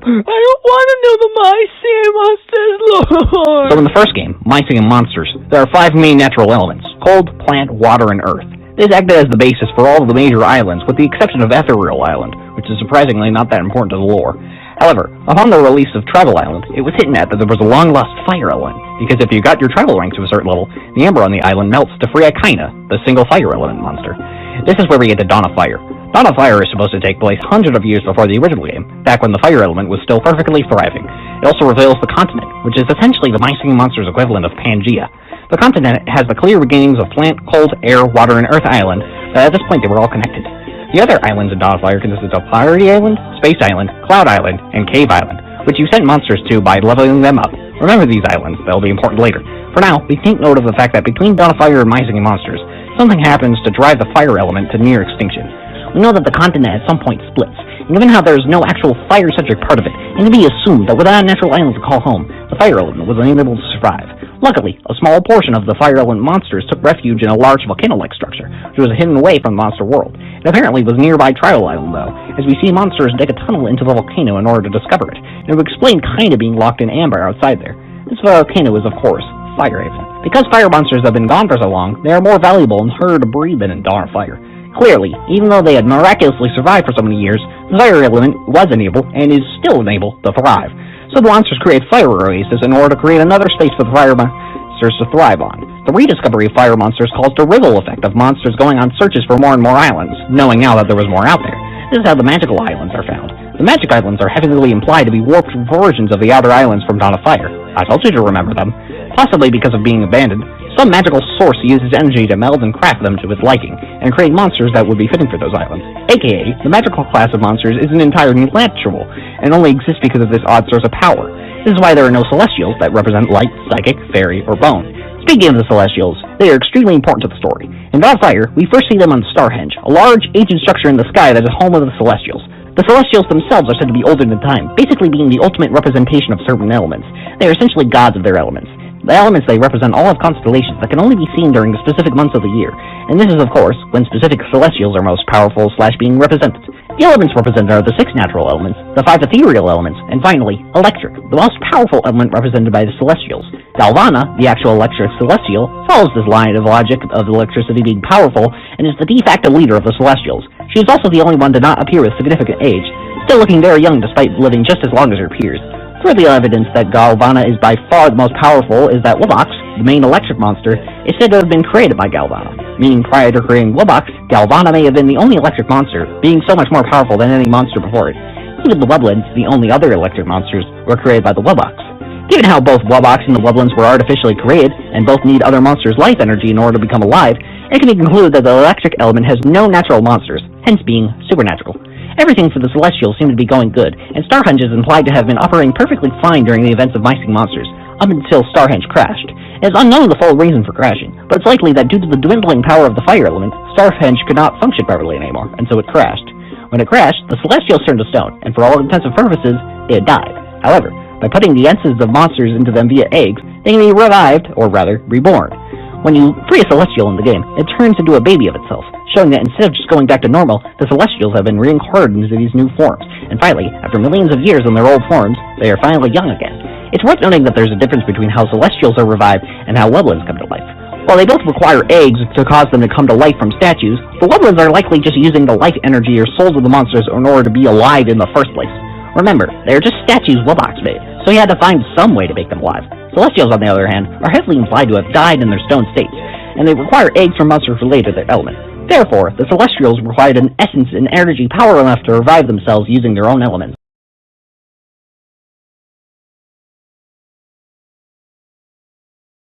I don't want to know the My Singing Monsters, Lord! So in the first game, My Singing Monsters, there are 5 main natural elements: cold, plant, water, and earth. This acted as the basis for all of the major islands, with the exception of Ethereal Island, which is surprisingly not that important to the lore. However, upon the release of Travel Island, it was hinted at that there was a long-lost fire element, because if you got your travel rank to a certain level, the amber on the island melts to free Ikaina, the single fire element monster. This is where we get to Dawn of Fire. Dawn of Fire is supposed to take place hundreds of years before the original game, back when the fire element was still perfectly thriving. It also reveals the continent, which is essentially the My Singing Monsters equivalent of Pangea. The continent has the clear beginnings of plant, cold, air, water, and earth island, but at this point they were all connected. The other islands in Dawn of Fire consisted of Clarity Island, Space Island, Cloud Island, and Cave Island, which you sent monsters to by leveling them up. Remember these islands, they'll be important later. For now, we take note of the fact that between Dawn of Fire and My Singing Monsters, something happens to drive the fire element to near extinction. We know that the continent at some point splits, and given how there is no actual fire-centric part of it, it can be assumed that without a natural island to call home, the fire element was unable to survive. Luckily, a small portion of the fire element monsters took refuge in a large volcano-like structure, which was hidden away from the monster world. It apparently was nearby Trial Island, though, as we see monsters dig a tunnel into the volcano in order to discover it, and it would explain kinda being locked in amber outside there. This volcano is, of course, Firehaven. Because fire monsters have been gone for so long, they are more valuable and harder to breed than in Dawn of Fire. Clearly, even though they had miraculously survived for so many years, the fire element was unable, and is still unable, to thrive. So the monsters create fire oases in order to create another space for the fire monsters to thrive on. The rediscovery of fire monsters caused a ripple effect of monsters going on searches for more and more islands, knowing now that there was more out there. This is how the magical islands are found. The magic islands are heavily implied to be warped versions of the outer islands from Dawn of Fire. I told you to remember them. Possibly because of being abandoned, some magical source uses energy to meld and craft them to its liking, and create monsters that would be fitting for those islands. AKA, the magical class of monsters isn't entirely natural, and only exists because of this odd source of power. This is why there are no Celestials that represent light, psychic, fairy, or bone. Speaking of the Celestials, they are extremely important to the story. In Dawn of Fire, we first see them on Starhenge, a large, ancient structure in the sky that is home of the Celestials. The Celestials themselves are said to be older than time, basically being the ultimate representation of certain elements. They are essentially gods of their elements. The elements they represent all have constellations that can only be seen during the specific months of the year, and this is, of course, when specific Celestials are most powerful / being represented. The elements represented are the 6 natural elements, the 5 ethereal elements, and finally, electric, the most powerful element represented by the Celestials. Galvana, the actual electric Celestial, follows this line of logic of electricity being powerful, and is the de facto leader of the Celestials. She is also the only one to not appear with significant age, still looking very young despite living just as long as her peers. Further evidence that Galvana is by far the most powerful is that Wubbox, the main electric monster, is said to have been created by Galvana, meaning prior to creating Wubbox, Galvana may have been the only electric monster, being so much more powerful than any monster before it. Even the Wublins, the only other electric monsters, were created by the Wubbox. Given how both Wubbox and the Wublins were artificially created, and both need other monsters' life energy in order to become alive, it can be concluded that the electric element has no natural monsters, hence being supernatural. Everything for the Celestials seemed to be going good, and Starhenge is implied to have been operating perfectly fine during the events of My Singing Monsters, up until Starhenge crashed. It is unknown the full reason for crashing, but it's likely that due to the dwindling power of the fire element, Starhenge could not function properly anymore, and so it crashed. When it crashed, the Celestials turned to stone, and for all intents and purposes, it died. However, by putting the essences of monsters into them via eggs, they can be revived, or rather, reborn. When you free a Celestial in the game, it turns into a baby of itself, showing that instead of just going back to normal, the Celestials have been reincarnated into these new forms, and finally, after millions of years in their old forms, they are finally young again. It's worth noting that there's a difference between how Celestials are revived and how Wublins come to life. While they both require eggs to cause them to come to life from statues, the Wublins are likely just using the life energy or souls of the monsters in order to be alive in the first place. Remember, they are just statues Wubbox made, so he had to find some way to make them alive. Celestials, on the other hand, are heavily implied to have died in their stone states, and they require eggs from monsters related to their element. Therefore, the Celestials required an essence and energy power enough to revive themselves using their own elements.